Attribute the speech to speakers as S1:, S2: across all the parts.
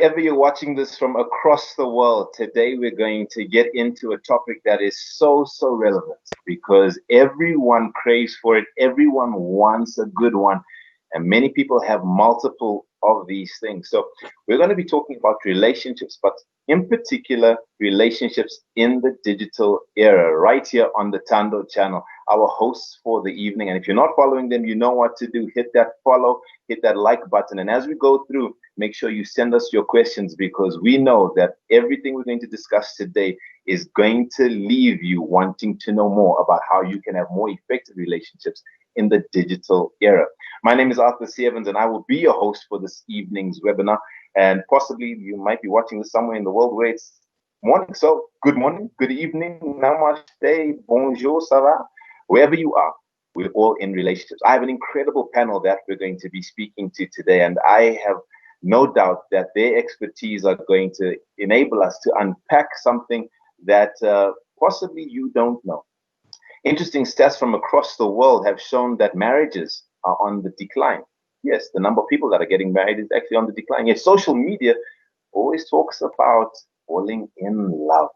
S1: Wherever you're watching this from across the world, today we're going to get into a topic that is so relevant because everyone craves for it. Everyone wants a good one. And many people have multiple of these things. So we're going to be talking about relationships, but in particular, relationships in the digital era, right here on the Thando channel, our hosts for the evening. And if you're not following them, you know what to do. Hit that follow, hit that like button. And as we go through, make sure you send us your questions because we know that everything we're going to discuss today is going to leave you wanting to know more about how you can have more effective relationships in the digital era. My name is Arthur C. Evans, and I will be your host for this evening's webinar. And possibly you might be watching this somewhere in the world where it's morning. So good morning, good evening, namaste, bonjour, ça va? Wherever you are, we're all in relationships. I have an incredible panel that we're going to be speaking to today, and I have no doubt that their expertise are going to enable us to unpack something that possibly you don't know. Interesting stats from across the world have shown that marriages are on the decline. Yes, the number of people that are getting married is actually on the decline. Yes, social media always talks about falling in love.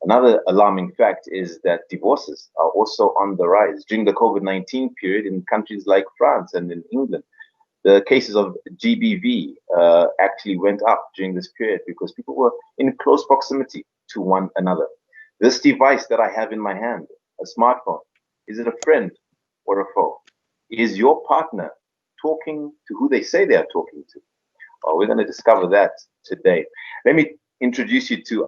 S1: Another alarming fact is that divorces are also on the rise. During the COVID-19 period in countries like France and in England, the cases of GBV actually went up during this period because people were in close proximity to one another. This device that I have in my hand, a smartphone, is it a friend or a foe? Is your partner talking to who they say they are talking to? Well, we're going to discover that today. Let me introduce you to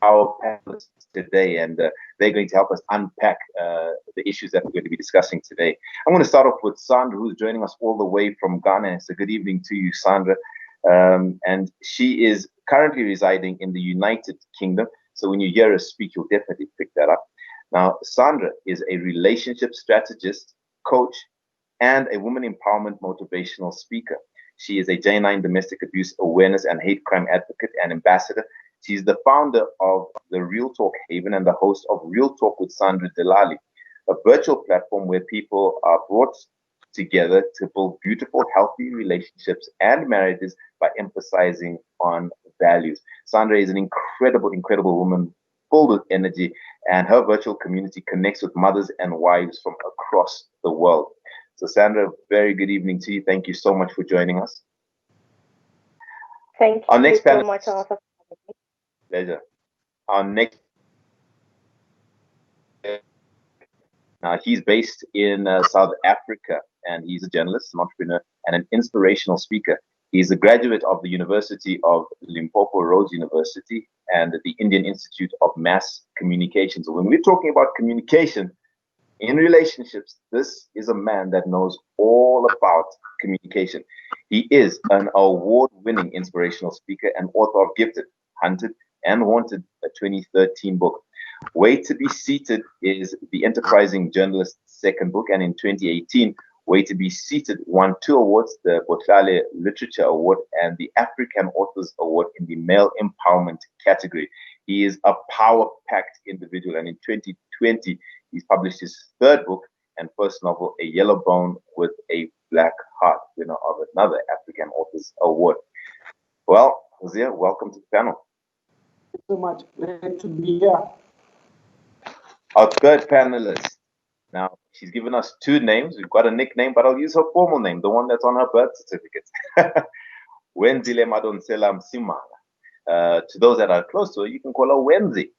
S1: our panelists today, and they're going to help us unpack the issues that we're going to be discussing today. I'm going to start off with Sandra, who's joining us all the way from Ghana. So good evening to you, Sandra. And she is currently residing in the United Kingdom. So when you hear her speak, you'll definitely pick that up. Now, Sandra is a relationship strategist, coach, and a woman empowerment motivational speaker. She is a J9 domestic abuse awareness and hate crime advocate and ambassador. She's the founder of the Real Talk Haven and the host of Real Talk with Sandra Delali, a virtual platform where people are brought together to build beautiful, healthy relationships and marriages by emphasizing on values. Sandra is an incredible woman, full with energy, and her virtual community connects with mothers and wives from across the world. So Sandra, very good evening to you. Thank you so much for joining us.
S2: Thank you so much, Arthur.
S1: Pleasure. Our next, he's based in South Africa, and he's a journalist, an entrepreneur, and an inspirational speaker. He's a graduate of the University of Limpopo Rhodes University and the Indian Institute of Mass Communication. So when we're talking about communication in relationships, this is a man that knows all about communication. He is an award-winning inspirational speaker and author of Gifted, Hunted, and Wanted, a 2013 book. Way to Be Seated is the enterprising journalist's second book, and in 2018, Way to Be Seated won 2 awards, the Botlale Literature Award and the African Authors Award in the Male Empowerment category. He is a power-packed individual, and in 2020, he's published his 3rd book and first novel, A Yellow Bone with a Black Heart, winner of another African Authors Award. Well, Hosea, welcome to the panel.
S3: Thank you so much. Great to be here.
S1: Our 3rd panelist. Now, she's given us 2 names. We've got a nickname, but I'll use her formal name, the one that's on her birth certificate. Wenzile Madonsela Msimanga. To those that are close to her, you can call her Wenzi.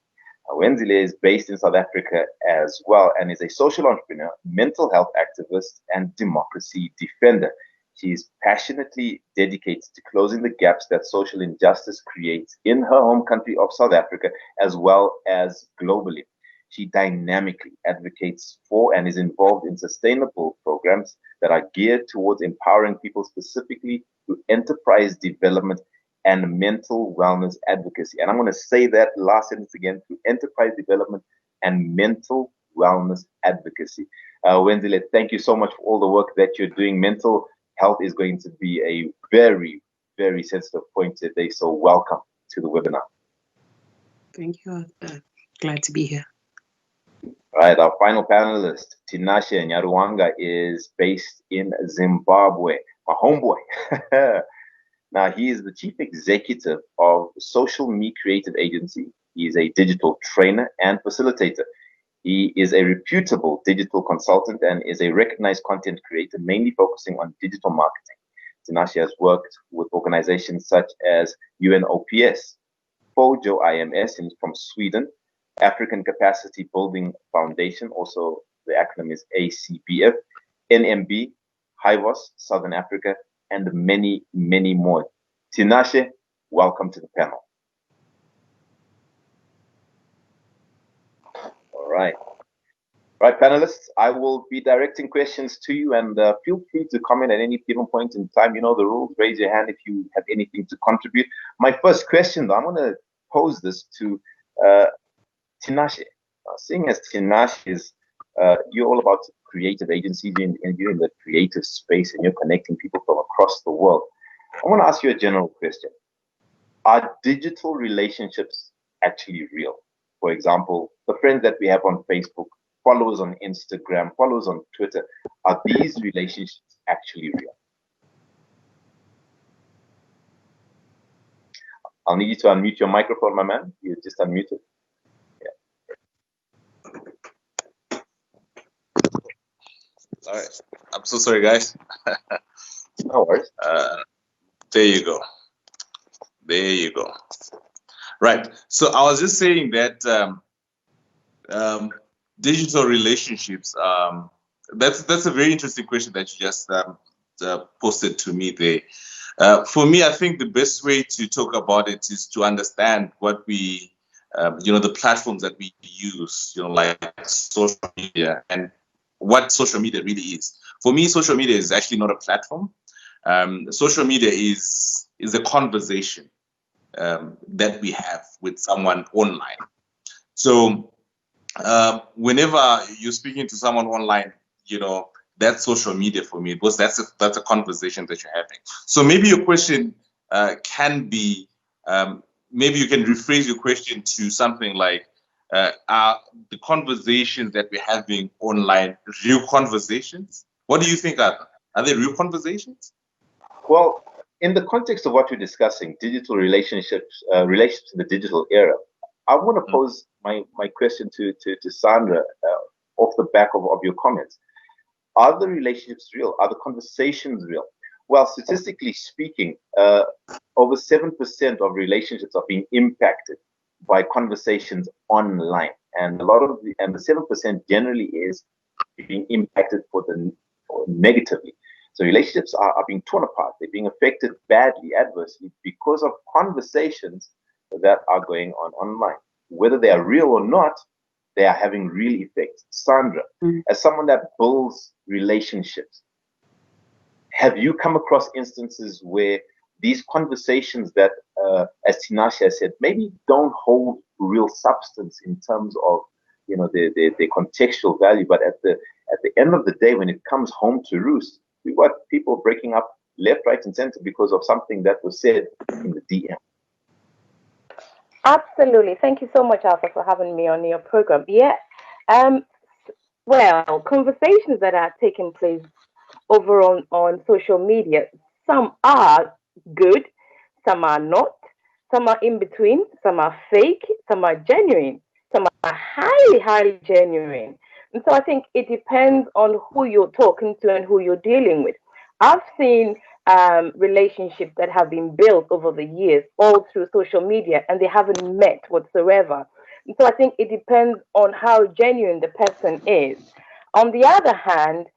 S1: Wenzile is based in South Africa as well and is a social entrepreneur, mental health activist, and democracy defender. She is passionately dedicated to closing the gaps that social injustice creates in her home country of South Africa, as well as globally. She dynamically advocates for and is involved in sustainable programs that are geared towards empowering people specifically through enterprise development and mental wellness advocacy. And I'm going to say that last sentence again, through enterprise development and mental wellness advocacy. Wenzile, thank you so much for all the work that you're doing. Mental health is going to be a very sensitive point today. So welcome to the webinar.
S4: Thank you. Glad to be here.
S1: All right, our final panelist, Tinashe Nyaruwanga, is based in Zimbabwe. My homeboy. Now, he is the chief executive of Social Me Creative Agency. He is a digital trainer and facilitator. He is a reputable digital consultant and is a recognized content creator, mainly focusing on digital marketing. Tinashe has worked with organizations such as UNOPS, FOJO IMS from Sweden, African Capacity Building Foundation, also the acronym is ACBF, NMB, HIVOS, Southern Africa, and many, many more. Tinashe, welcome to the panel. All right. Right, panelists, I will be directing questions to you, and feel free to comment at any given point in time. You know the rules. Raise your hand if you have anything to contribute. My first question, though, I'm going to pose this to Tinashe. Seeing as Tinashe is, you're all about creative agencies, and you're in the creative space, and you're connecting people from across the world. I want to ask you a general question. Are digital relationships actually real? For example, the friends that we have on Facebook, followers on Instagram, followers on Twitter, are these relationships actually real? I'll need you to unmute your microphone, my man. You just unmuted.
S2: Yeah. All right. I'm so sorry, guys.
S1: No worries.
S2: There you go. There you go. Right. So I was just saying that digital relationships. That's a very interesting question that you just posted to me there. For me, I think the best way to talk about it is to understand what we, the platforms that we use, like social media, and what social media really is. For me, social media is actually not a platform. Social media is a conversation that we have with someone online. So whenever you're speaking to someone online, that's social media for me, because that's a conversation that you're having. So maybe your question can be, maybe you can rephrase your question to something like, are the conversations that we're having online real conversations? What do you think are they real conversations?
S1: Well, in the context of what we're discussing, digital relationships, relationships in the digital era, I want to pose my question to Sandra off the back of your comments. Are the relationships real? Are the conversations real? Well, statistically speaking, over 7% of relationships are being impacted by conversations online, and the 7% generally is being impacted negatively. So relationships are being torn apart. They're being affected badly, adversely, because of conversations that are going on online. Whether they are real or not, they are having real effects. Sandra, as someone that builds relationships, have you come across instances where these conversations that, as Tinashe has said, maybe don't hold real substance in terms of their contextual value, but at the end of the day, when it comes home to roost, we've got people breaking up left, right, and center because of something that was said in the DM.
S5: Absolutely. Thank you so much, Alpha, for having me on your program. Yeah. Well, conversations that are taking place over on social media, some are good, some are not, some are in between, some are fake, some are genuine, some are highly, highly genuine. And so I think it depends on who you're talking to and who you're dealing with. I've seen relationships that have been built over the years, all through social media, and they haven't met whatsoever. And so I think it depends on how genuine the person is. On the other hand,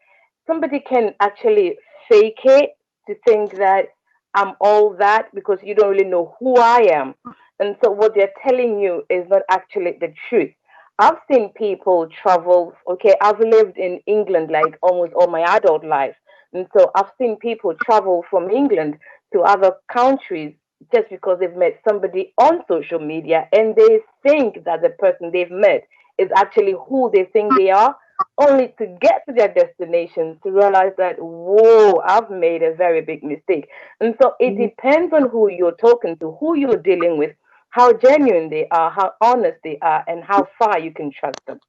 S5: somebody can actually fake it to think that I'm all that, because you don't really know who I am. And so what they're telling you is not actually the truth. I've seen people travel. Okay, I've lived in England like almost all my adult life. And so I've seen people travel from England to other countries just because they've met somebody on social media, and they think that the person they've met is actually who they think they are, only to get to their destination to realize that, whoa, I've made a very big mistake. And so it depends on who you're talking to, who you're dealing with, how genuine they are, how honest they are, and how far you can trust them.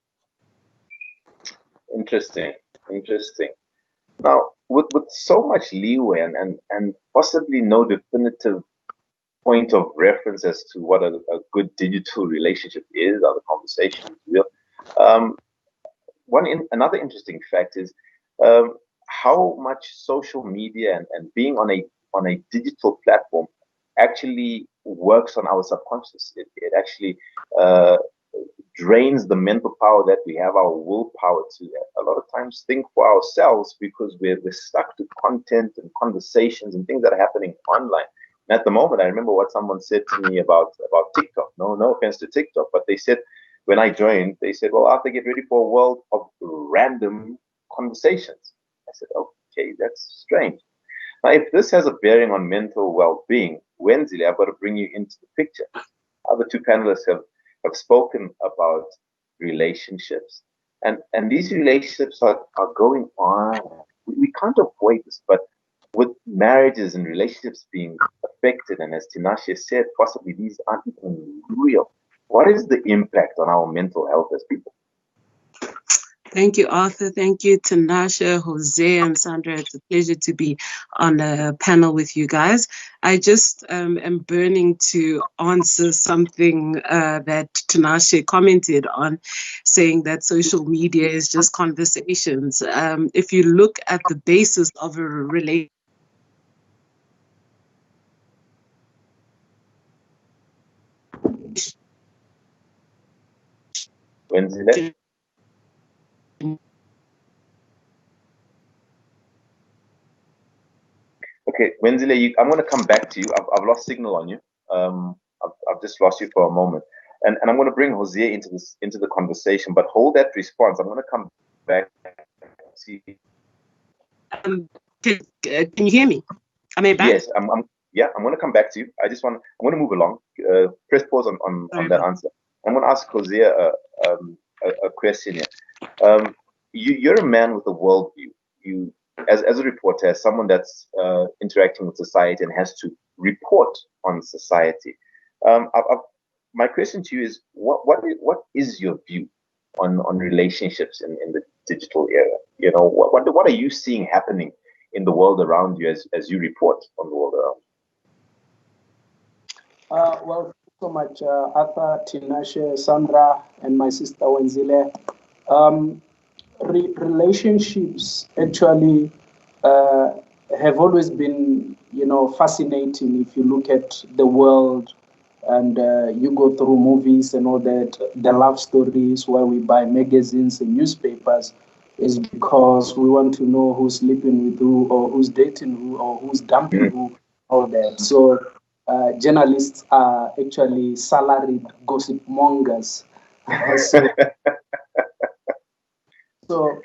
S1: Interesting. Now, with so much leeway and possibly no definitive point of reference as to what a good digital relationship is, or the conversation is real. Um, another interesting fact is how much social media and being on a digital platform actually works on our subconscious. It actually uh, drains the mental power that we have, our willpower to a lot of times think for ourselves because we're stuck to content and conversations and things that are happening online. And at the moment, I remember what someone said to me about TikTok. No offense to TikTok, but they said when I joined, they said, "Well, after get ready for a world of random conversations." I said, "Okay, that's strange." Now, if this has a bearing on mental well-being, Wednesday, I've got to bring you into the picture. Other two panelists have spoken about relationships, and these relationships are going on. We can't avoid this, but with marriages and relationships being affected, and as Tinashe said, possibly these aren't even real. What is the impact on our mental health as people?
S4: Thank you, Arthur. Thank you, Tanasha, Jose, and Sandra. It's a pleasure to be on a panel with you guys. I just am burning to answer something that Tanasha commented on, saying that social media is just conversations. If you look at the basis of a relationship,
S1: Wednesday? Okay, Wednesday, I'm going to come back to you. I've lost signal on you. I've just lost you for a moment, and I'm going to bring Jose into the conversation. But hold that response. I'm going to come back. See.
S4: Can you hear me? Am I back?
S1: Yes, I'm going to come back to you. I'm going to move along. Press pause on that answer. I'm going to ask Jose a question here. You're a man with a worldview. You, as a reporter, as someone that's interacting with society and has to report on society. My question to you is, what is your view on relationships in the digital era? You know, what are you seeing happening in the world around you as you report on the world around
S3: you? Well, so much, Arthur, Tinashe, Sandra, and my sister Wenzile. Relationships actually have always been, fascinating. If you look at the world and you go through movies and all that, the love stories where we buy magazines and newspapers is because we want to know who's sleeping with who or who's dating who or who's dumping who, all that. So journalists are actually salaried gossip mongers. so, so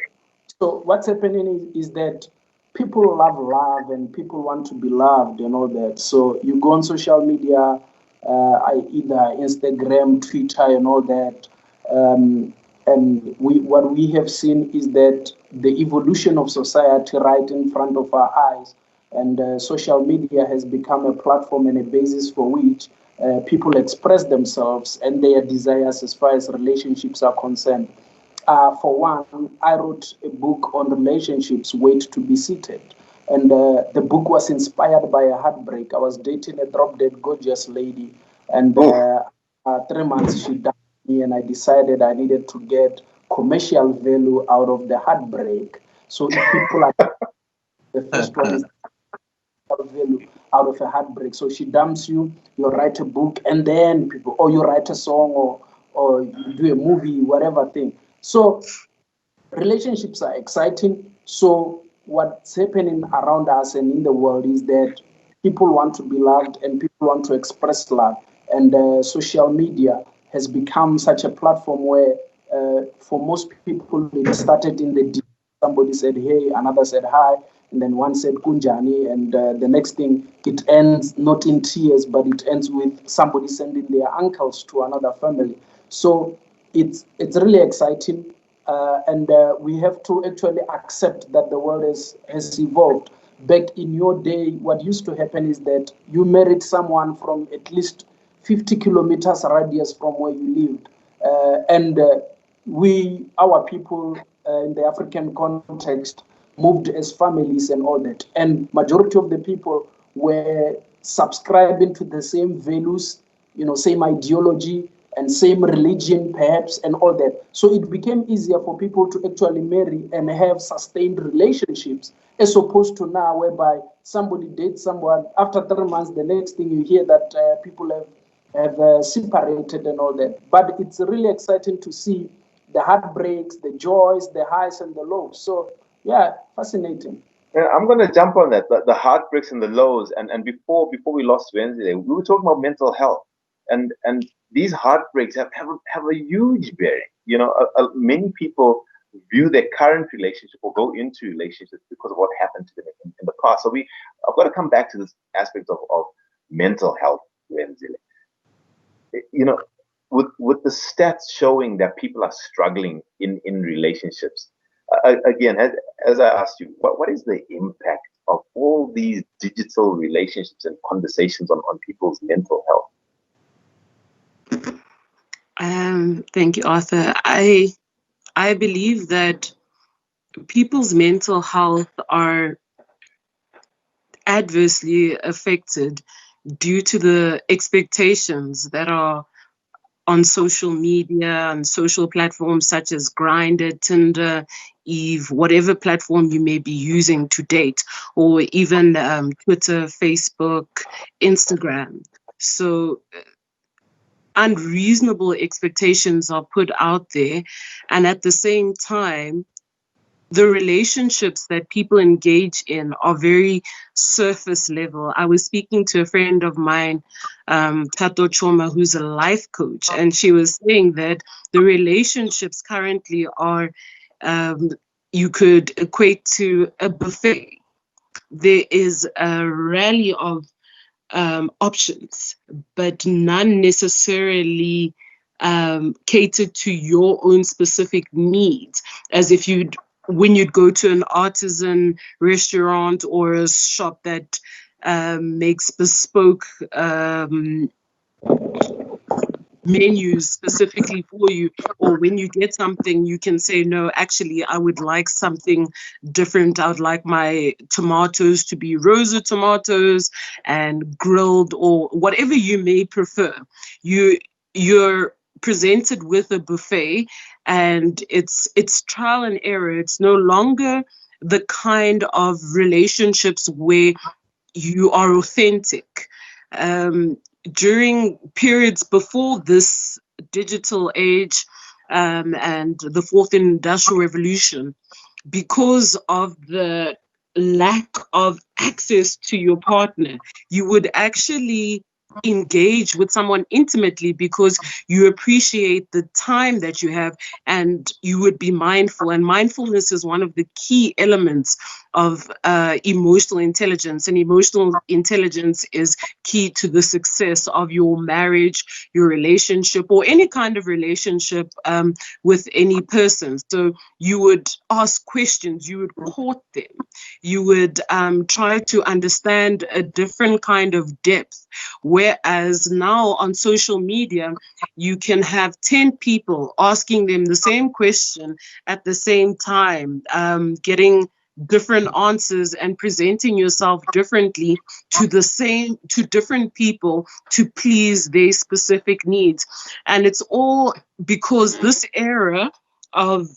S3: So what's happening is that people love and people want to be loved and all that. So you go on social media, either Instagram, Twitter, and all that. And what we have seen is that the evolution of society right in front of our eyes, and social media has become a platform and a basis for which people express themselves and their desires as far as relationships are concerned. For one, I wrote a book on relationships, Wait to be Seated. And the book was inspired by a heartbreak. I was dating a drop dead gorgeous lady, and 3 months she died me, and I decided I needed to get commercial value out of the heartbreak. So if people are the first one is value out of a heartbreak. So she dumps you, you write a book, and then people, or you write a song, or you do a movie, whatever thing. So relationships are exciting. So what's happening around us and in the world is that people want to be loved and people want to express love. And social media has become such a platform where, for most people, it started in the deep. Somebody said hey, another said hi, and then one said kunjani, and the next thing, it ends not in tears, but it ends with somebody sending their uncles to another family. So it's really exciting, and we have to actually accept that the world has evolved. Back in your day, what used to happen is that you married someone from at least 50 kilometers radius from where you lived, and our people in the African context moved as families and all that. And majority of the people were subscribing to the same values, same ideology and same religion perhaps and all that. So it became easier for people to actually marry and have sustained relationships as opposed to now whereby somebody dates someone, after 3 months, the next thing you hear that people have separated and all that. But it's really exciting to see the heartbreaks, the joys, the highs and the lows. So yeah, fascinating.
S1: Yeah, I'm going to jump on that, the heartbreaks and the lows. And before we lost Wednesday, we were talking about mental health, and these heartbreaks have a huge bearing. Many people view their current relationship or go into relationships because of what happened to them in the past. So I've got to come back to this aspect of mental health, Wednesday. You know, with the stats showing that people are struggling in relationships. Again, as I asked you, what is the impact of all these digital relationships and conversations on people's mental health?
S4: Thank you, Arthur. I believe that people's mental health are adversely affected due to the expectations that are on social media and social platforms such as Grindr, Tinder, Eve, whatever platform you may be using to date, or even Twitter, Facebook, Instagram. So unreasonable expectations are put out there, and at the same time, the relationships that people engage in are very surface level. I was speaking to a friend of mine, Tato Choma, who's a life coach, and she was saying that the relationships currently are, you could equate to a buffet. There is a rally of options, but none necessarily catered to your own specific needs, as if when you'd go to an artisan restaurant or a shop that makes bespoke menus specifically for you, or when you get something you can say, no, actually I would like something different. I would like my tomatoes to be rosa tomatoes and grilled, or whatever you may prefer. You're presented with a buffet, and it's trial and error. It's no longer the kind of relationships where you are authentic. During periods before this digital age and the fourth industrial revolution, because of the lack of access to your partner, you would actually engage with someone intimately because you appreciate the time that you have, and you would be mindful. And mindfulness is one of the key elements of emotional intelligence, and emotional intelligence is key to the success of your marriage, your relationship, or any kind of relationship with any person. So you would ask questions, you would court them, you would try to understand a different kind of depth. Whereas now on social media, you can have 10 people asking them the same question at the same time, getting different answers and presenting yourself differently to different people to please their specific needs. And it's all because this era of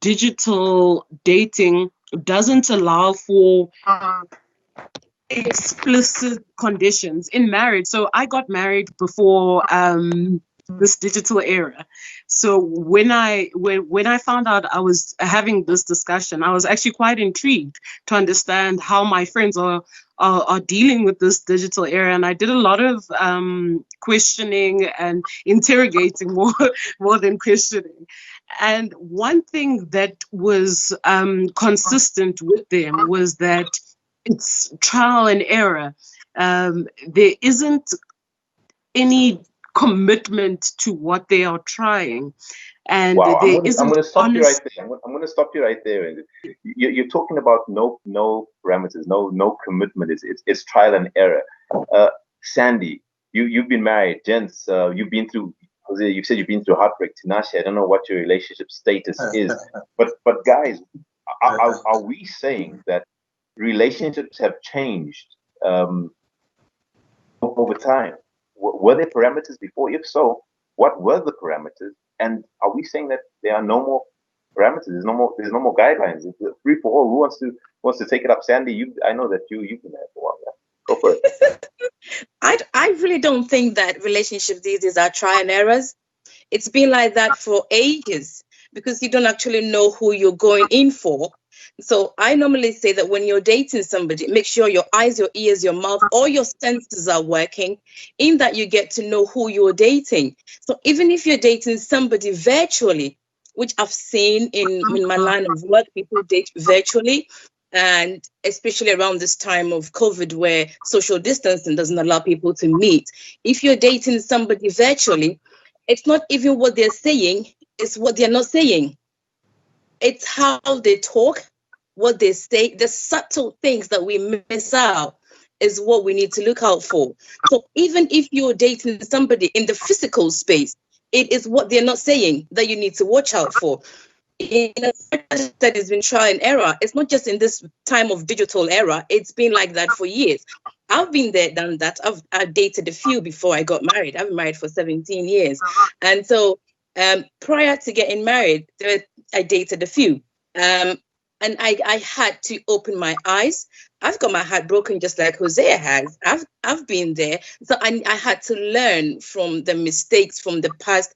S4: digital dating doesn't allow for explicit conditions in marriage. So I got married before this digital era. So when I found out I was having this discussion, I was actually quite intrigued to understand how my friends are dealing with this digital era. And I did a lot of questioning and interrogating more than questioning. And one thing that was consistent with them was that it's trial and error. There isn't any commitment to what they are trying, and
S1: Wow,
S4: there
S1: I'm
S4: isn't
S1: going to stop you right
S4: honest.
S1: there. I'm going to stop you right there. You're talking about no parameters, no commitment. It's trial and error. Sandy, you've been married. Gents, you've been through. Jose, you said you've been through heartbreak. Tinashe, I don't know what your relationship status is, but guys, are we saying that relationships have changed over time? Were there parameters before? If so, what were the parameters? And are we saying that there are no more parameters? There's no more guidelines. It's free for all. Who wants to take it up? Sandy, I know that you've been there for a while. Yeah. Go for it.
S6: I really don't think that relationships these days are try and errors. It's been like that for ages because you don't actually know who you're going in for. So I normally say that when you're dating somebody, make sure your eyes, your ears, your mouth, all your senses are working, in that you get to know who you're dating. So even if you're dating somebody virtually, which I've seen in my line of work, people date virtually. And especially around this time of COVID, where social distancing doesn't allow people to meet. If you're dating somebody virtually, it's not even what they're saying, it's what they're not saying. It's how they talk, what they say, the subtle things that we miss out is what we need to look out for. So even if you're dating somebody in the physical space, it is what they're not saying that you need to watch out for. In a that has been trial and error. It's not just in this time of digital era. It's been like that for years. I've been there, done that. I've dated a few before I got married. I've been married for 17 years. And so prior to getting married, I dated a few. And I had to open my eyes. I've got my heart broken just like Hosea has. I've been there. So I had to learn from the mistakes from the past,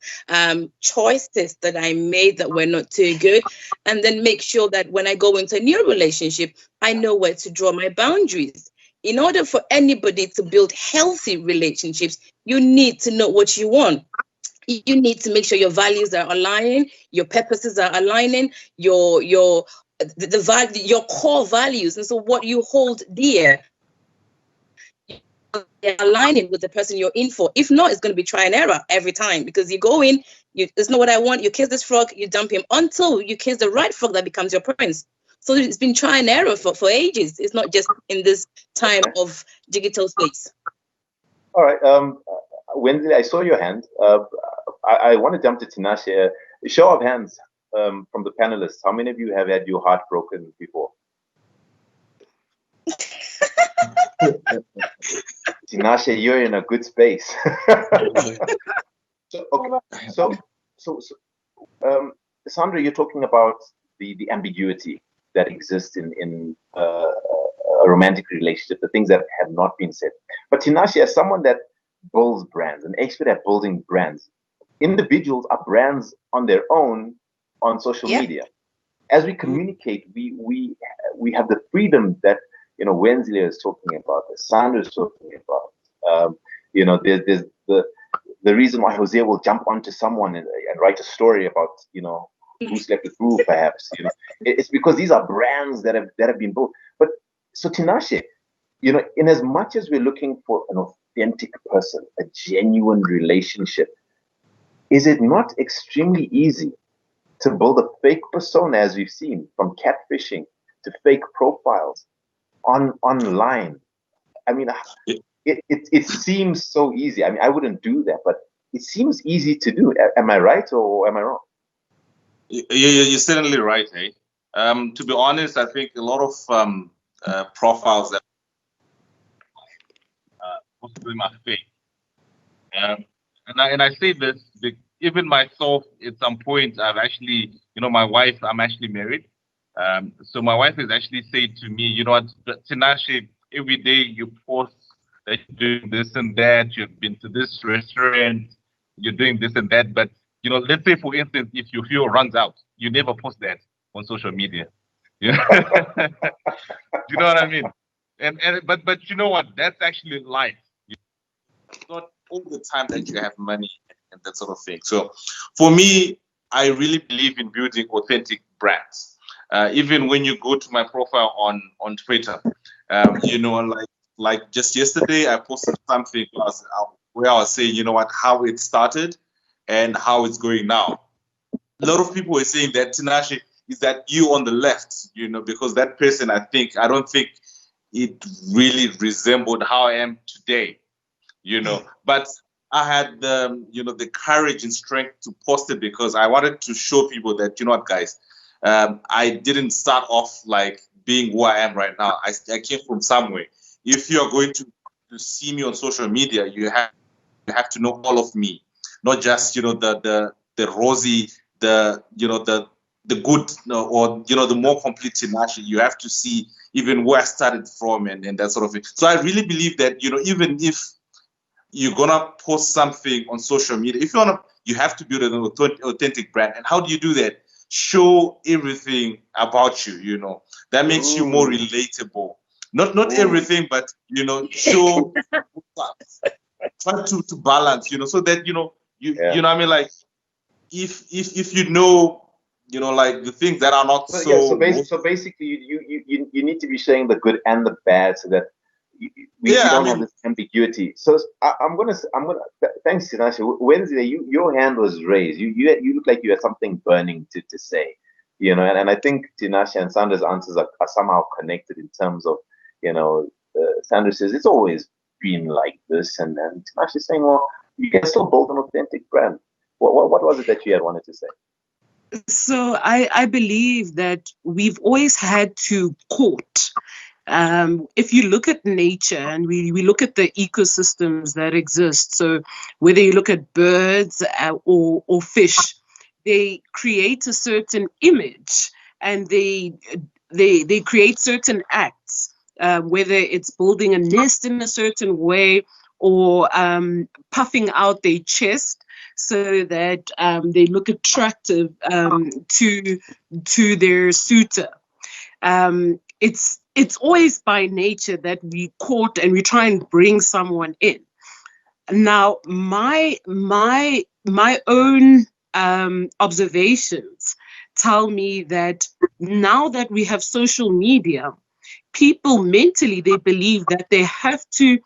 S6: choices that I made that were not too good, and then make sure that when I go into a new relationship, I know where to draw my boundaries. In order for anybody to build healthy relationships, you need to know what you want. You need to make sure your values are aligning, your purposes are aligning, your core values, and so what you hold dear, aligning with the person you're in for. If not, it's going to be try and error every time, because you go in, it's not what I want. You kiss this frog, you dump him until you kiss the right frog that becomes your prince. So it's been try and error for ages. It's not just in this time of digital space.
S1: All right. Wendy, I saw your hand. I want to jump to Tinashe. Show of hands from the panelists. How many of you have had your heart broken before? Tinashe, you're in a good space. Sandra, you're talking about the ambiguity that exists in a romantic relationship, the things that have not been said. But Tinashe, as someone that builds brands, an expert at building brands, individuals are brands on their own on social media. As we communicate, we have the freedom that Wensley is talking about, that Sandra is talking about. There's the reason why Hosea will jump onto someone and write a story about who slept with who, perhaps. It's because these are brands that have been built. But so Tinashe, in as much as we're looking for an authentic person, a genuine relationship, is it not extremely easy to build a fake persona, as we've seen, from catfishing to fake profiles online? I mean, it seems so easy. I mean, I wouldn't do that, but it seems easy to do. Am I right or am I wrong?
S2: You're certainly right, eh? To be honest, I think a lot of profiles that most of them are fake. And I say this, even myself, at some point, I've actually, my wife, I'm actually married. So my wife has actually said to me, what, Tinashe, every day you post that you're doing this and that, you've been to this restaurant, you're doing this and that. But, let's say, for instance, if your fuel runs out, you never post that on social media. Do you know what I mean? But you know what? That's actually life. It's not all the time that you have money and that sort of thing. So for me, I really believe in building authentic brands. Even when you go to my profile on Twitter, like just yesterday, I posted something where I was saying, how it started and how it's going now. A lot of people were saying that, Tinashe, is that you on the left, because that person, I don't think it really resembled how I am today, but I had the courage and strength to post it because I wanted to show people that, guys, I didn't start off like being who I am right now. I came from somewhere. If you are going to see me on social media, you have to know all of me, not just the rosy, the good, or the more complete Tinashe. You have to see even where I started from, and that sort of thing. So I really believe that even if you're gonna post something on social media, if you have to build an authentic brand. And how do you do that? Show everything about you. That makes you more relatable. Not everything, but show. Try to balance, so that you know what I mean, like if like the things that are not
S1: So yeah,
S2: so
S1: so basically, you need to be showing the good and the bad, so that we
S2: yeah, I
S1: don't have
S2: mean,
S1: this ambiguity. So thanks, Tinashe. Wednesday, your hand was raised. You look like you had something burning to say, and I think Tinashe and Sandra's answers are somehow connected in terms of, Sandra says it's always been like this, and then Tinashe is saying, well, you can still build an authentic brand. What was it that you had wanted to say?
S4: So I believe that we've always had to court. If you look at nature and we look at the ecosystems that exist, so whether you look at birds or fish, they create a certain image, and they create certain acts, whether it's building a nest in a certain way, or puffing out their chest so that they look attractive to their suitor. It's always by nature that we court and we try and bring someone in. Now, my own observations tell me that now that we have social media, people mentally, they believe that they have to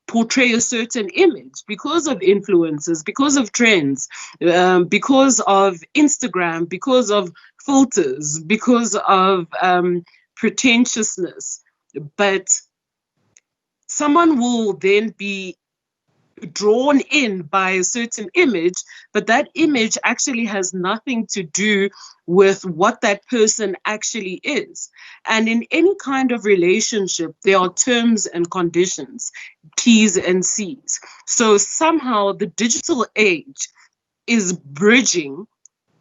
S4: portray a certain image because of influences, because of trends, because of Instagram, because of filters, because of pretentiousness. But someone will then be drawn in by a certain image, but that image actually has nothing to do with what that person actually is. And in any kind of relationship, there are terms and conditions, T's and C's. So somehow the digital age is bridging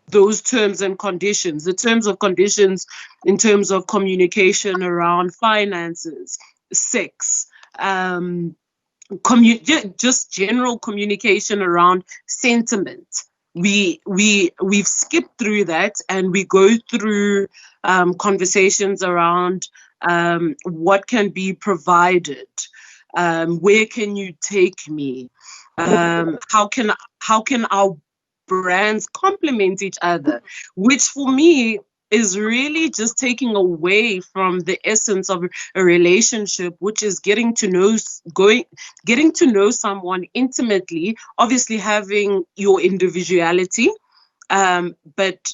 S4: those terms and conditions, the terms of conditions in terms of communication around finances, sex, just general communication around sentiment. We've skipped through that, and we go through conversations around what can be provided, where can you take me, how can our brands complement each other, which for me is really just taking away from the essence of a relationship, which is getting to know someone intimately, obviously having your individuality, but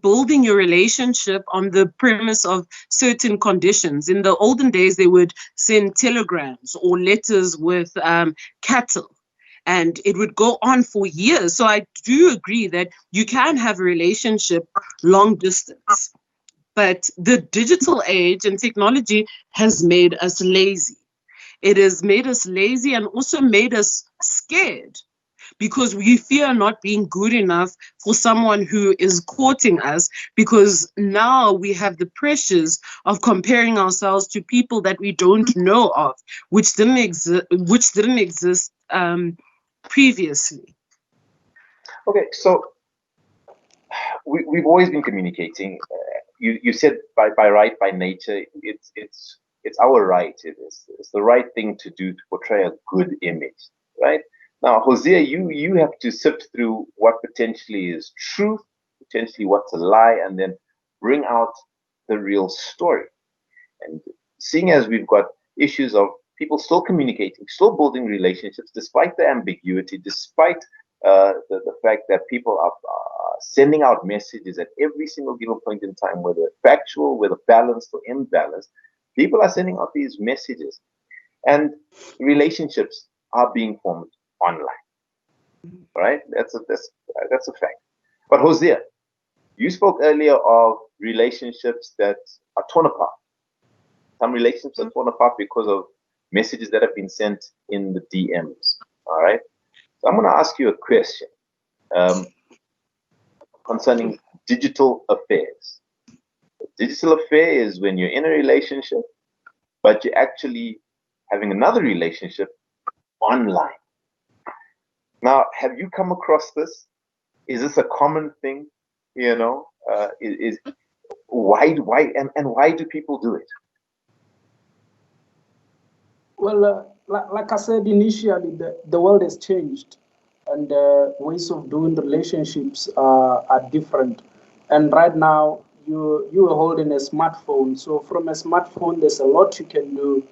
S4: building your relationship on the premise of certain conditions. In the olden days, they would send telegrams or letters with cattle, and it would go on for years. So I do agree that you can have a relationship long distance, but the digital age and technology has made us lazy. It has made us lazy and also made us scared, because we fear not being good enough for someone who is courting us, because now we have the pressures of comparing ourselves to people that we don't know of, which didn't exist previously.
S1: Okay, so we've always been communicating. You said by right, by nature, it's our right. It's the right thing to do to portray a good image, right? Now, Hosea, you have to sift through what potentially is truth, potentially what's a lie, and then bring out the real story. And seeing as we've got issues of people still communicating, still building relationships, despite the ambiguity, despite the fact that people are sending out messages at every single given point in time, whether factual, whether balanced or imbalanced, people are sending out these messages, and relationships are being formed online. Right? That's a fact. But Hosea, you spoke earlier of relationships that are torn apart. Some relationships are torn apart because of messages that have been sent in the DMs. All right. So I'm going to ask you a question concerning digital affairs. Digital affair is when you're in a relationship, but you're actually having another relationship online. Now, have you come across this? Is this a common thing? You know, why and why do people do it?
S3: Well, like I said initially, the world has changed, and ways of doing relationships are different. And right now, you are holding a smartphone. So from a smartphone, there's a lot you can do,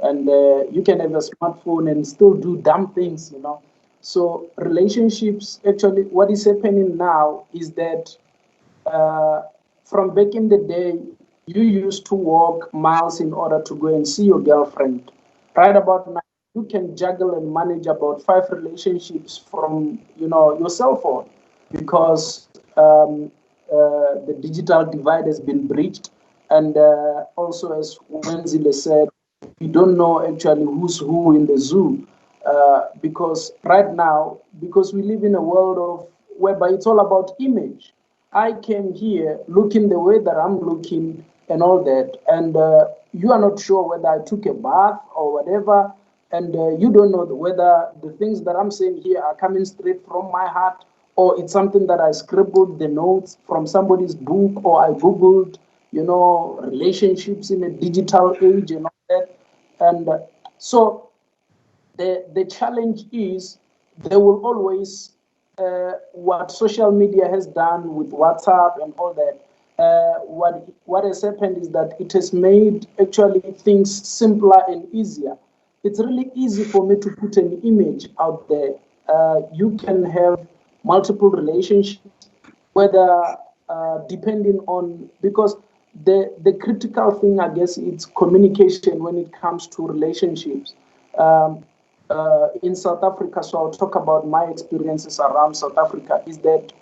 S3: and you can have a smartphone and still do dumb things, you know. So relationships, actually, what is happening now is that uh, from back in the day, you used to walk miles in order to go and see your girlfriend. Right about now, you can juggle and manage about 5 relationships from your cell phone because the digital divide has been breached, and also as Wenzile said, we don't know actually who's who in the zoo because right now, because we live in a world of whereby it's all about image. I came here looking the way that I'm looking and all that, and you are not sure whether I took a bath or whatever, and you don't know whether the things that I'm saying here are coming straight from my heart or it's something that I scribbled the notes from somebody's book or I googled, relationships in a digital age and all that, and so the challenge is there will always what social media has done with WhatsApp and all that. What has happened is that it has made actually things simpler and easier. It's really easy for me to put an image out there. You can have multiple relationships, whether depending on because the critical thing, I guess, it's communication when it comes to relationships. Um, in South Africa, so I'll talk about my experiences around South Africa, is that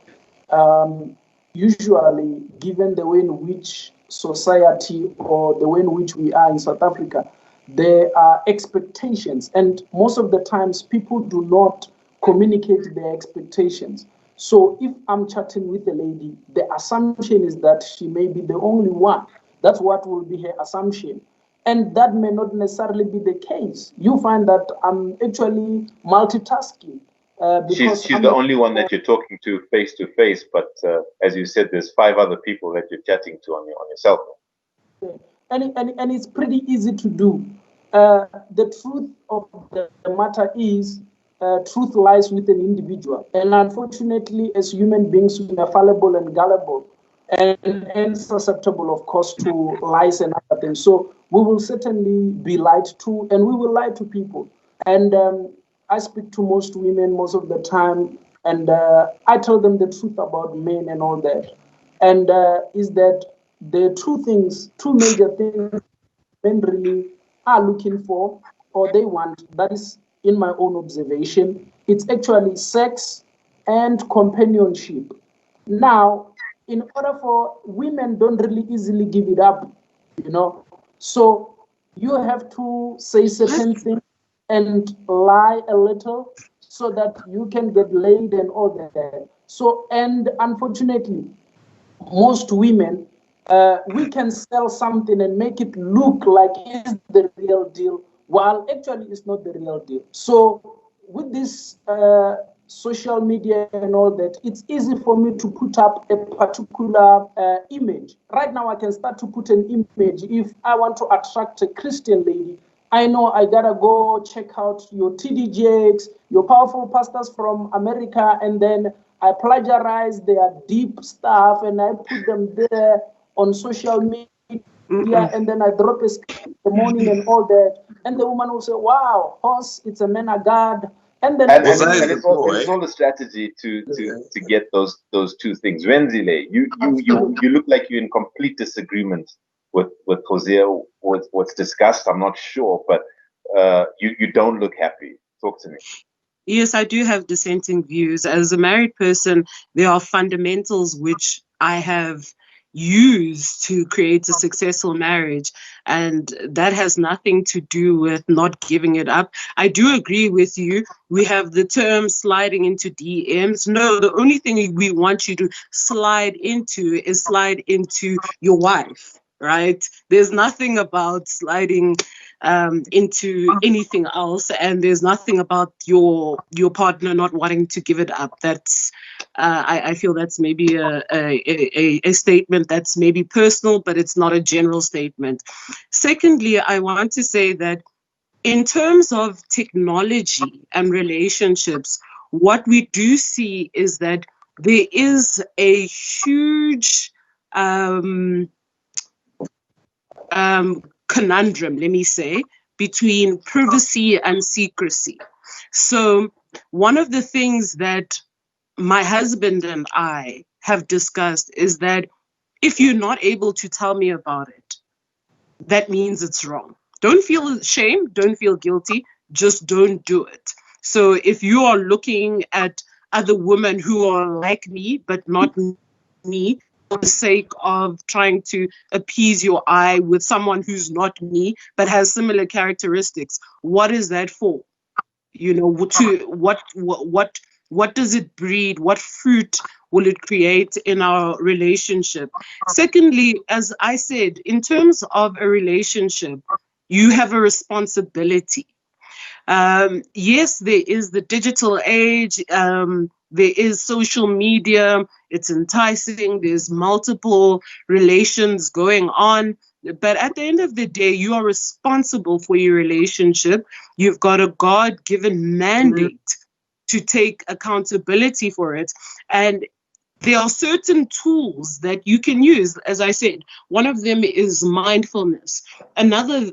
S3: usually, given the way in which society or the way in which we are in South Africa, there are expectations, and most of the times people do not communicate their expectations. So if I'm chatting with a lady, the assumption is that she may be the only one. That's what will be her assumption. And that may not necessarily be the case. You find that I'm actually multitasking because
S1: She's
S3: I'm
S1: the only one that you're talking to face, but as you said, there's 5 other people that you're chatting to on your cell phone.
S3: and it's pretty easy to do. The truth of the matter is, truth lies with an individual. And unfortunately, as human beings, we are fallible and gullible and susceptible, of course, to lies and other things. So we will certainly be lied to, and we will lie to people. And I speak to most women most of the time, and I tell them the truth about men and all that. And is that the two major things men really are looking for or they want, that is in my own observation, it's actually sex and companionship. Now, in order for women don't really easily give it up, so you have to say certain things and lie a little so that you can get laid and all that. So, and unfortunately, most women, we can sell something and make it look like it's the real deal, while actually it's not the real deal. So with this social media and all that, it's easy for me to put up a particular image. Right now, I can start to put an image. If I want to attract a Christian lady, I know I gotta go check out your TDJs, your powerful pastors from America, and then I plagiarize their deep stuff and I put them there on social media, and then I drop a script in the morning and all that. And the woman will say, "Wow, horse, it's a man of God." And the next thing,
S1: It's all a strategy to get those two things. Wenzile, you look like you're in complete disagreement with Hosea, what's discussed. I'm not sure, but you don't look happy. Talk to me.
S4: Yes, I do have dissenting views. As a married person, there are fundamentals which I have, use to create a successful marriage. And that has nothing to do with not giving it up. I do agree with you. We have the term sliding into DMs. No, the only thing we want you to slide into is slide into your wife, right? There's nothing about sliding into anything else, and there's nothing about your partner not wanting to give it up. That's I feel that's maybe a statement that's maybe personal, but it's not a general statement. Secondly, I want to say that in terms of technology and relationships, what we do see is that there is a huge conundrum, let me say, between privacy and secrecy. So one of the things that my husband and I have discussed is that if you're not able to tell me about it, that means it's wrong. Don't feel shame, don't feel guilty, just don't do it. So if you are looking at other women who are like me, but not me, for the sake of trying to appease your eye with someone who's not me, but has similar characteristics, what is that for? You know, to what does it breed? What fruit will it create in our relationship? Secondly, as I said, in terms of a relationship, you have a responsibility. Yes, there is the digital age. There is social media. It's enticing. There's multiple relations going on. But at the end of the day, you are responsible for your relationship. You've got a God-given mandate to take accountability for it. And there are certain tools that you can use. As I said, one of them is mindfulness. Another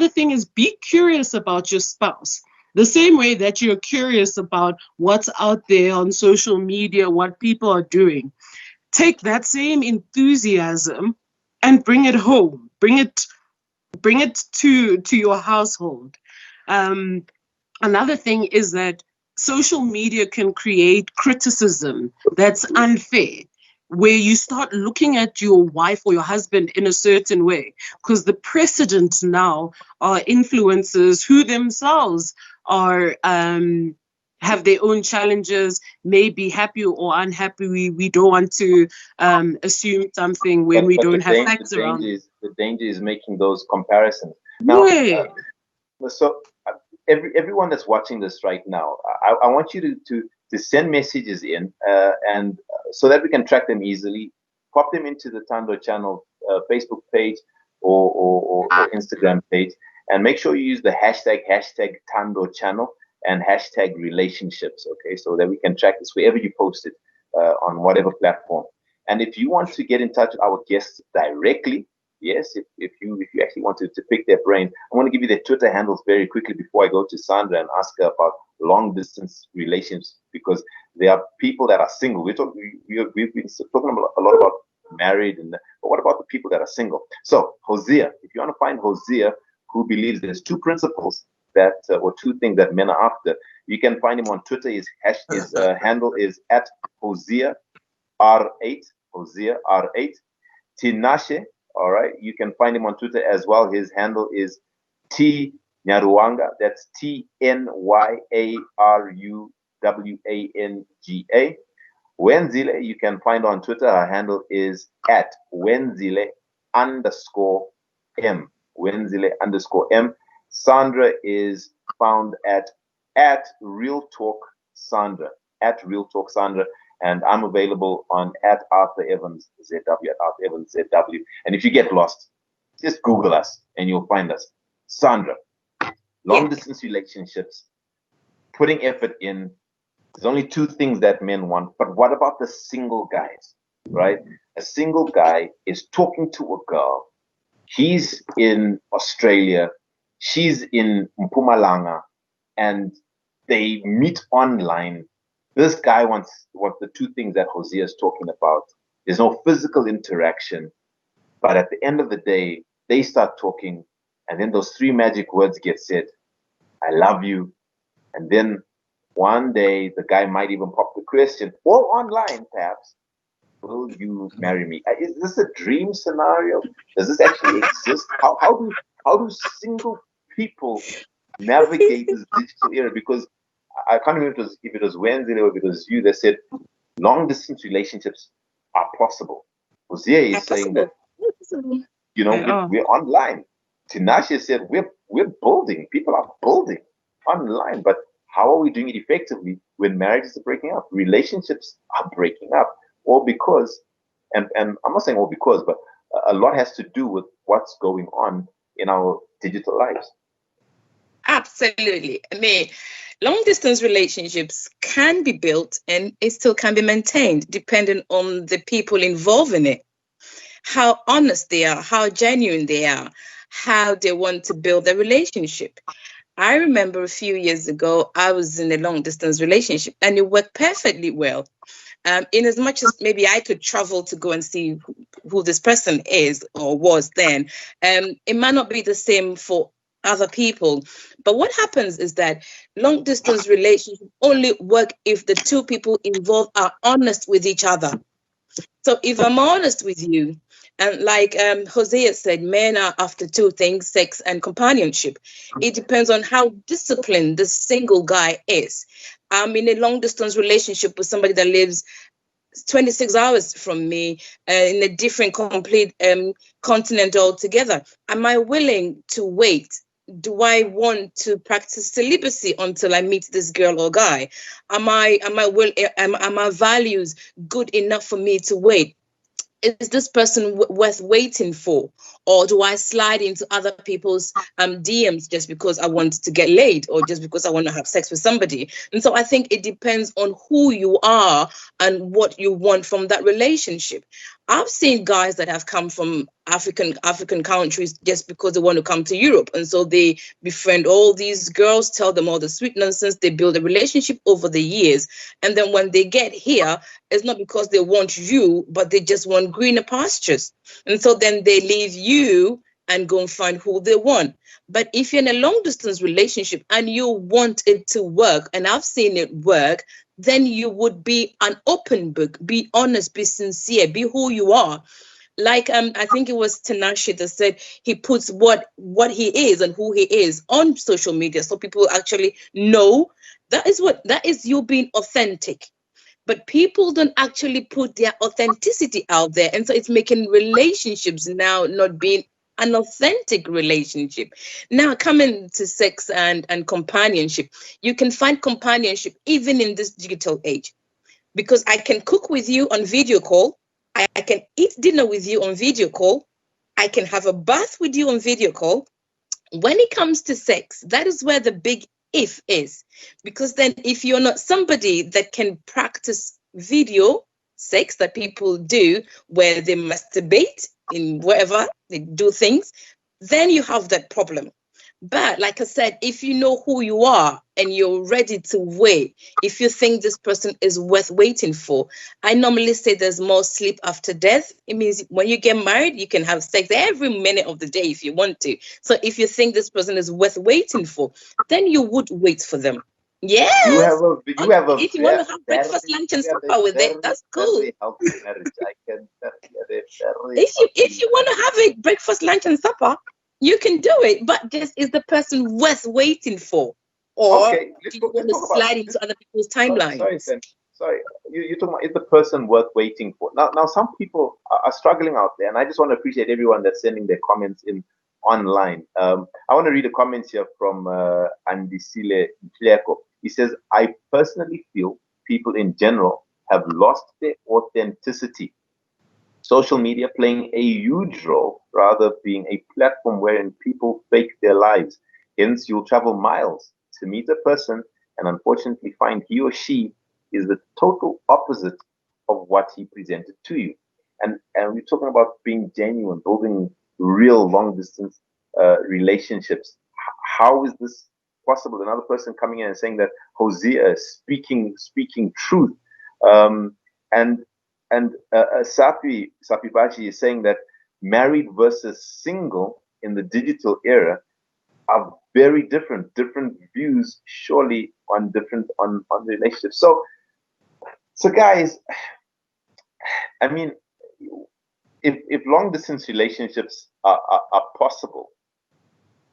S4: thing is be curious about your spouse. The same way that you're curious about what's out there on social media, what people are doing. Take that same enthusiasm and bring it home. Bring it to your household. Another thing is that social media can create criticism that's unfair, where you start looking at your wife or your husband in a certain way, because the precedent now are influencers who themselves are have their own challenges, may be happy or unhappy. We don't want to assume something when we don't have facts around.
S1: The danger is making those comparisons. Now,
S4: Yeah.
S1: So everyone that's watching this right now, I want you to send messages in, and so that we can track them easily. Pop them into the Thando channel Facebook page or Instagram page, and make sure you use the hashtag Thando channel and hashtag relationships. Okay, so that we can track this wherever you post it on whatever platform. And if you want to get in touch with our guests directly, yes, if you actually want to pick their brain, I want to give you their Twitter handles very quickly before I go to Sandra and ask her about long distance relations, because there are people that are single. We've been talking a lot about married, but what about the people that are single? So Hosea, if you want to find Hosea, who believes there's two principles that or two things that men are after, you can find him on Twitter. His handle is at Hosea R8, Hosea R8. Tinashe, all right, you can find him on Twitter as well. His handle is T Nyaruwanga. That's TNYARUWANGA. Wenzile, you can find on Twitter. Her handle is at Wenzile_M. Wenzile_M. Sandra is found at Real Talk Sandra. At Real Talk Sandra. And I'm available on at Arthur Evans ZW, at Arthur Evans ZW. And if you get lost, just Google us and you'll find us. Sandra, long distance relationships, putting effort in. There's only two things that men want. But what about the single guys, right? A single guy is talking to a girl. He's in Australia. She's in Mpumalanga. And they meet online. This guy wants the two things that Hosea is talking about. There's no physical interaction, but at the end of the day, they start talking, and then those three magic words get said. I love you. And then one day, the guy might even pop the question, or online perhaps, will you marry me? Is this a dream scenario? Does this actually exist? How do single people navigate this digital era? Because I can't remember if it was Wednesday or if it was you that said long distance relationships are possible. Hosea is saying that,
S6: Possible.
S4: They are.
S1: we're online. Tinashe said we're building. People are building online, but how are we doing it effectively when marriages are breaking up, relationships are breaking up, all because, and I'm not saying all because, but a lot has to do with what's going on in our digital lives.
S6: Absolutely. I mean, long distance relationships can be built and it still can be maintained depending on the people involved in it, how honest they are, how genuine they are, how they want to build their relationship. I remember a few years ago, I was in a long distance relationship and it worked perfectly well. In as much as maybe I could travel to go and see who this person is or was then, it might not be the same for other people. But what happens is that long distance relationships only work if the two people involved are honest with each other. So if I'm honest with you, and like Hosea said, men are after two things, sex and companionship. It depends on how disciplined the single guy is. I'm in a long distance relationship with somebody that lives 26 hours from me in a different complete continent altogether. Am I willing to wait? Do I want to practice celibacy until I meet this girl or guy? Am my values good enough for me to wait? Is this person worth waiting for, or do I slide into other people's DMs just because I want to get laid or just because I want to have sex with somebody? And so I think it depends on who you are and what you want from that relationship. I've seen guys that have come from African countries just because they want to come to Europe, and so they befriend all these girls, tell them all the sweet nonsense, they build a relationship over the years, and then when they get here, it's not because they want you, but they just want greener pastures. And so then they leave you and go and find who they want. But if you're in a long distance relationship and you want it to work, and I've seen it work, then you would be an open book, be honest, be sincere, be who you are. Like I think it was Tanashi that said he puts what he is and who he is on social media so people actually know. That is you being authentic. But people don't actually put their authenticity out there, and so it's making relationships now not being an authentic relationship. Now coming to sex and companionship, you can find companionship even in this digital age, because I can cook with you on video call, I can eat dinner with you on video call, I can have a bath with you on video call. When it comes to sex, that is where the big if is. Because then, if you're not somebody that can practice video sex that people do, where they masturbate in wherever they do things, then you have that problem. But like I said, if you know who you are and you're ready to wait, if you think this person is worth waiting for, I normally say there's more sleep after death. It means when you get married, you can have sex every minute of the day if you want to. So if you think this person is worth waiting for, then you would wait for them.
S1: You have
S6: Yes.
S1: a you have a
S6: If you want to have breakfast, lunch, and supper with it, that's cool.
S1: very healthy marriage. I can tell you, a very
S6: If
S1: healthy
S6: you want to have a breakfast, lunch, and supper, you can do it. But just is the person worth waiting for, or
S1: Okay,
S6: do you want
S1: let's
S6: to
S1: talk about
S6: slide into other people's
S1: sorry,
S6: timelines?
S1: Sam. Sorry, you talking about is the person worth waiting for? Now, some people are struggling out there, and I just want to appreciate everyone that's sending their comments in online. I want to read a comment here from Andisile Tleko. He says, "I personally feel people in general have lost their authenticity. Social media playing a huge role, rather being a platform wherein people fake their lives. Hence, you'll travel miles to meet a person and unfortunately find he or she is the total opposite of what he presented to you. And we're talking about being genuine, building real long distance relationships. How is this possible? Another person coming in and saying that Hosea is speaking truth. Um, and Sapi Bashi is saying that married versus single in the digital era are very different views, surely on relationships. So guys, I mean, if long distance relationships are possible,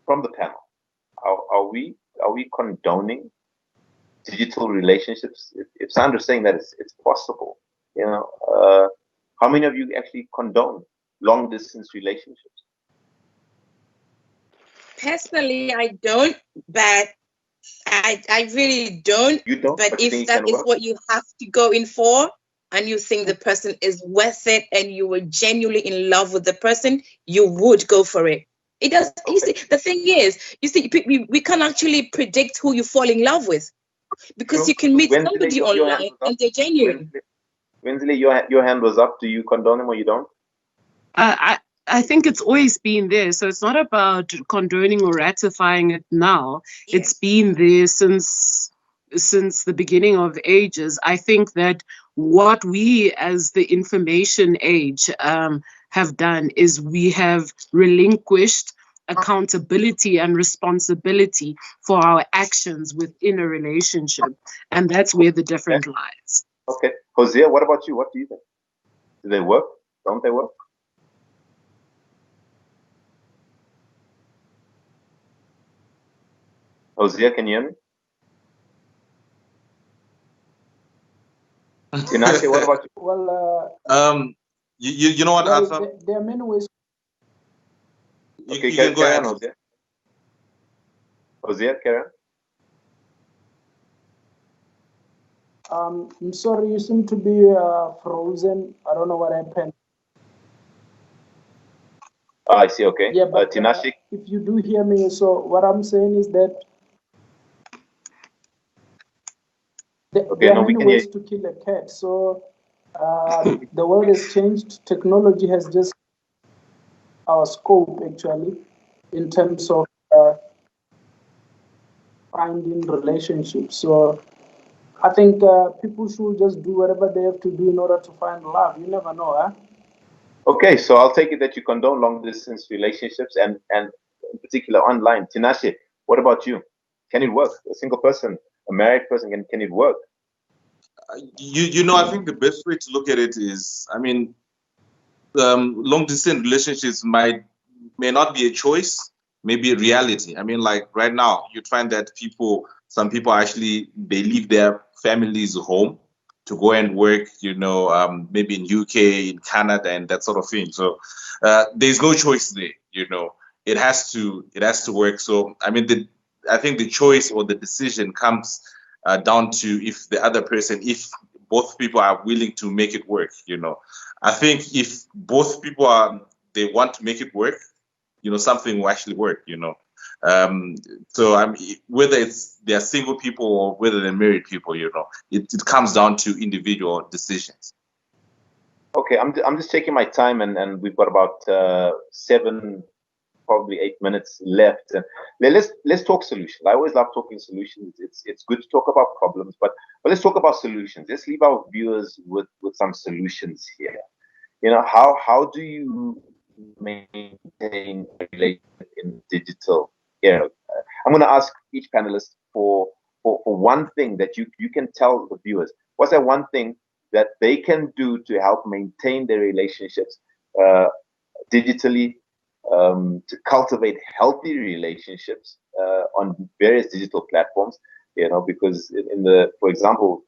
S1: from the panel, are we condoning digital relationships? If Sandra's saying that it's possible, how many of you actually condone long distance relationships?
S6: Personally, I don't, but I really don't.
S1: You don't,
S6: But
S1: but you think
S6: if
S1: it can
S6: that is
S1: work?
S6: what you have to go in for, and you think the person is worth it, and you were genuinely in love with the person, you would go for it. It does. You see, the thing is, you see, we can't actually predict who you fall in love with, because
S1: True.
S6: you can meet
S1: Wednesday,
S6: somebody
S1: your hand
S6: online
S1: was up.
S6: and they're genuine.
S1: Wednesday, your hand was up. Do you condone him or you don't?
S4: I think it's always been there. So it's not about condoning or ratifying it now.
S6: Yeah.
S4: It's been there since the beginning of ages. I think that what we as the information age have done is we have relinquished accountability and responsibility for our actions within a relationship. And that's where the difference lies.
S1: Okay. Hosea, what about you? What do you think? Do they work? Don't they work? Hosea, can you hear me? Tinashe, what about you?
S3: Well,
S2: You know what, Arthur?
S3: there are many ways.
S1: Okay,
S2: You can go
S1: carry
S2: ahead.
S1: on, Hosea. Hosea, carry on.
S3: I'm sorry, you seem to be frozen. I don't know what happened.
S1: Oh, I see. Okay.
S3: Yeah, but
S1: Tinashe.
S3: if you do hear me, so what I'm saying is that
S1: Okay,
S3: there
S1: no,
S3: are
S1: we
S3: many
S1: can hear
S3: ways to kill a cat. So the world has changed. Technology has just our scope actually in terms of finding relationships. So I think people should just do whatever they have to do in order to find love. You never know, huh?
S1: Okay, so I'll take it that you condone long distance relationships and in particular online. Tinashe, what about you? Can it work? A single person, a married person, can it work?
S2: I think the best way to look at it is, I mean, long distance relationships may not be a choice, maybe a reality. I mean, like right now, you'd find that some people actually they leave their families home to go and work, maybe in UK, in Canada, and that sort of thing. So there's no choice there. It has to work. So I mean, I think the choice or the decision comes down to if the other person, if both people are willing to make it work. I think if both people they want to make it work, something will actually work. So I mean, whether they're single people or whether they're married people, it comes down to individual decisions.
S1: Okay, I'm just taking my time, and we've got about 7, probably 8 minutes left. And let's talk solutions. I always love talking solutions. It's good to talk about problems, but let's talk about solutions. Let's leave our viewers with some solutions here. How do you maintain a relationship in digital era? I'm going to ask each panelist for one thing that you can tell the viewers. What's that one thing that they can do to help maintain their relationships digitally, to cultivate healthy relationships on various digital platforms? Because for example,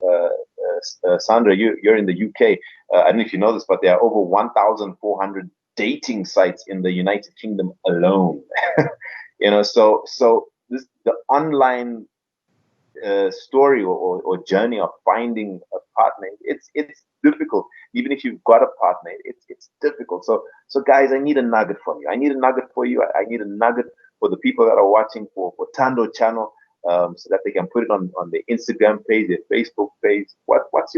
S1: Sandra, you're in the UK. I don't know if you know this, but there are over 1,400 dating sites in the United Kingdom alone. So the online story or journey of finding a partner, it's difficult. Even if you've got a partner, it's difficult. So guys, I need a nugget from you. I need a nugget for you. I need a nugget for the people that are watching for Thando channel, so that they can put it on their Instagram page, their Facebook page. What's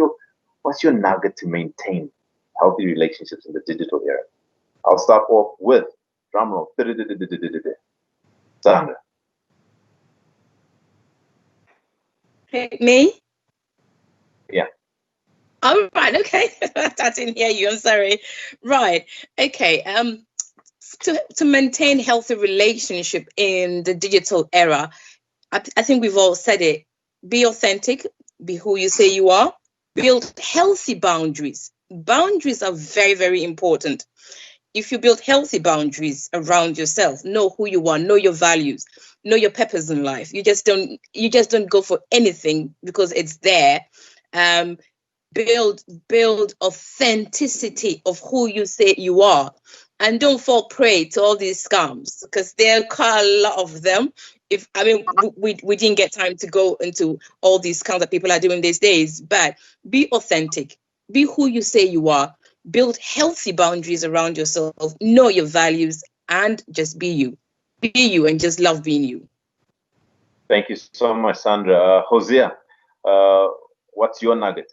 S1: your nugget to maintain healthy relationships in the digital era? I'll start off with drumroll. Sandra.
S6: Me?
S1: Yeah.
S6: Oh, right. Okay. I didn't hear you. I'm sorry. Right. Okay. To maintain healthy relationship in the digital era, I think we've all said it. Be authentic. Be who you say you are. Build healthy boundaries. boundaries are very, very important. If you build healthy boundaries around yourself, know who you are, know your values, know your purpose in life. You just don't go for anything because it's there. Build authenticity of who you say you are, and don't fall prey to all these scams, because there are quite a lot of them. We didn't get time to go into all these scams that people are doing these days, but be authentic, be who you say you are, build healthy boundaries around yourself, know your values, and just be you and just love being you.
S1: Thank you so much, Sandra. Hosea, what's your nugget?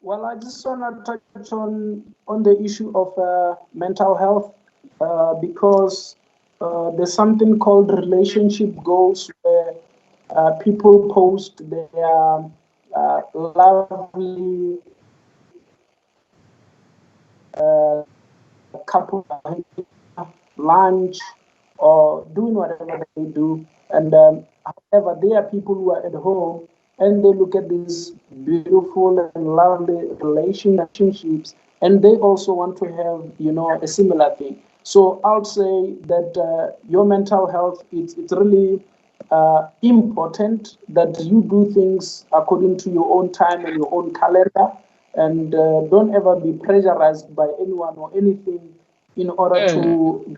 S3: Well, I just want to touch on the issue of mental health because there's something called relationship goals where people post their lovely couple lunch or doing whatever they do. And however, there are people who are at home and they look at these beautiful and lovely relationships, and they also want to have, a similar thing. So I would say that your mental health, it's really important that you do things according to your own time and your own calendar, and don't ever be pressurized by anyone or anything in order to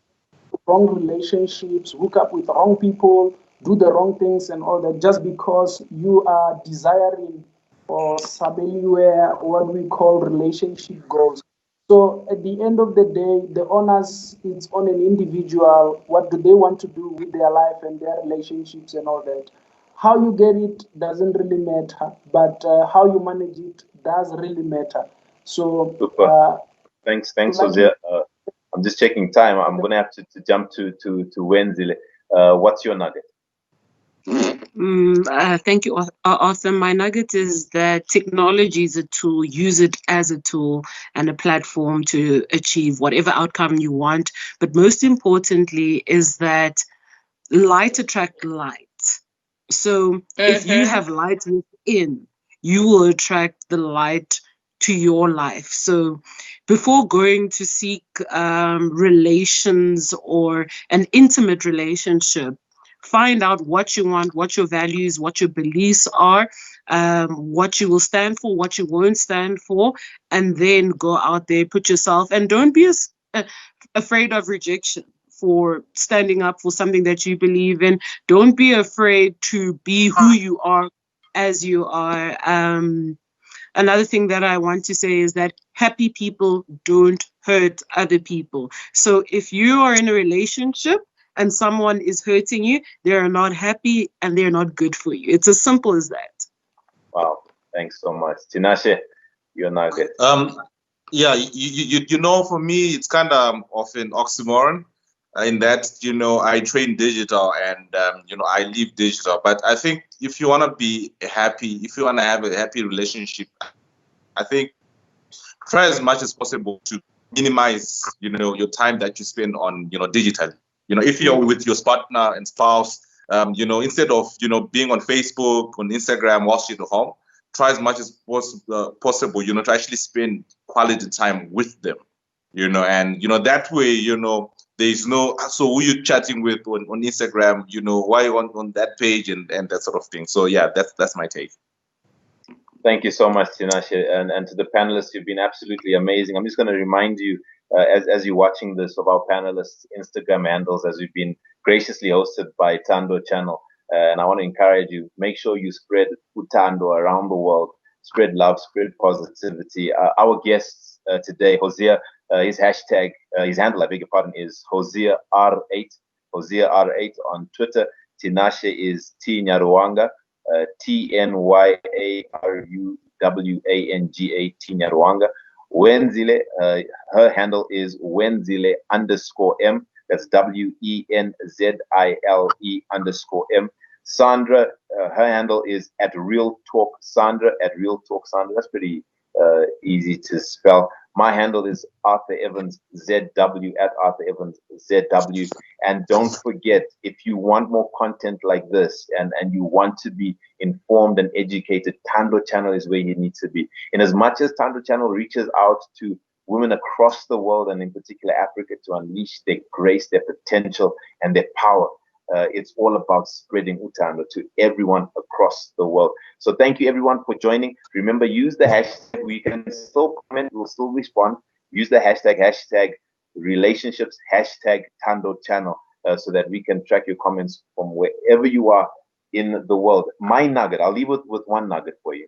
S3: wrong relationships, hook up with wrong people, do the wrong things and all that, just because you are desiring or somewhere what we call relationship goals. So at the end of the day, the onus is on an individual. What do they want to do with their life and their relationships and all that? How you get it doesn't really matter, but how you manage it does really matter. So,
S1: Super. Thanks,
S3: like
S1: Hosea. I'm just checking time. I'm going to have to jump to Wenzile. What's your nugget?
S4: Thank you, Arthur. My nugget is that technology is a tool. Use it as a tool and a platform to achieve whatever outcome you want. But most importantly is that light attract light. So if you have light within, you will attract the light to your life. So before going to seek relations or an intimate relationship, find out what you want, what your values, what your beliefs are, what you will stand for, what you won't stand for, and then go out there, put yourself, and don't be afraid of rejection for standing up for something that you believe in. Don't be afraid to be who you are as you are. Another thing that I want to say is that happy people don't hurt other people. So if you are in a relationship and someone is hurting you, they are not happy and they're not good for you. It's as simple as that.
S1: Wow, thanks so much. Tinashe, your nugget.
S2: Yeah, for me, it's kind of an oxymoron in that, I train digital and, I live digital. But I think if you want to be happy, if you want to have a happy relationship, I think try as much as possible to minimize, your time that you spend on, digitally. If you're with your partner and spouse, instead of, being on Facebook, on Instagram whilst you're at home, try as much as possible, to actually spend quality time with them, and, that way, there's no, so who you chatting with on Instagram, why you on that page and that sort of thing. So yeah, that's my take.
S1: Thank you so much, Tinashe, and to the panelists, you've been absolutely amazing. I'm just going to remind you, as you're watching this, of our panelists' Instagram handles, as we've been graciously hosted by Thando channel. And I want to encourage you, make sure you spread Thando around the world, spread love, spread positivity. Our guests today, Hosea, his hashtag, his handle, I beg your pardon, is Hosea R8, Hosea R8 on Twitter. Tinashe is T Nyaruwanga. TNYARUWANGA, Tinyaruwanga. Wenzile, her handle is Wenzile_M. That's WENZILE_M. Sandra, her handle is @Real Talk Sandra, @Real Talk Sandra. That's pretty easy to spell. My handle is Arthur Evans ZW, at Arthur Evans ZW. And don't forget, if you want more content like this, and you want to be informed and educated, Thando channel is where you need to be. In as much as Thando channel reaches out to women across the world, and in particular Africa, to unleash their grace, their potential, and their power, it's all about spreading Uthando to everyone across the world. So thank you everyone for joining. Remember, use the hashtag. We can still comment, we'll still respond. Use the hashtag relationships, hashtag Thando channel, so that we can track your comments from wherever you are in the world. My nugget, I'll leave it with one nugget for you.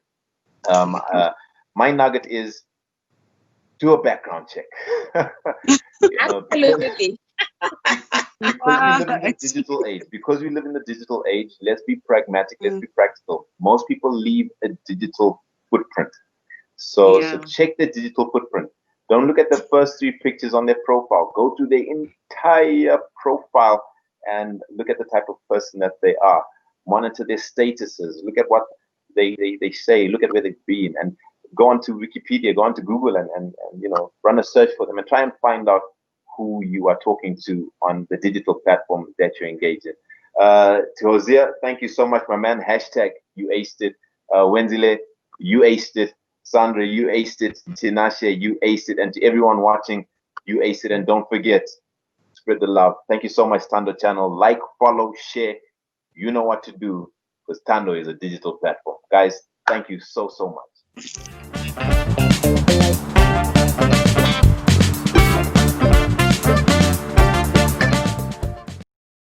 S1: My nugget is, do a background check.
S6: Absolutely.
S1: Because we live in the digital age. Because we live in the digital age, let's be pragmatic, let's be practical. Most people leave a digital footprint. So check the digital footprint. Don't look at the first 3 pictures on their profile. Go through their entire profile and look at the type of person that they are. Monitor their statuses. Look at what they say. Look at where they've been. And go onto Wikipedia, go onto Google, and run a search for them and try and find out who you are talking to on the digital platform that you're engaged in. To Hosea, thank you so much, my man. Hashtag, you aced it. Wenzile, you aced it. Sandra, you aced it. Tinashe, you aced it. And to everyone watching, you aced it. And don't forget, spread the love. Thank you so much, Thando channel. Like, follow, share. You know what to do, because Thando is a digital platform. Guys, thank you so much.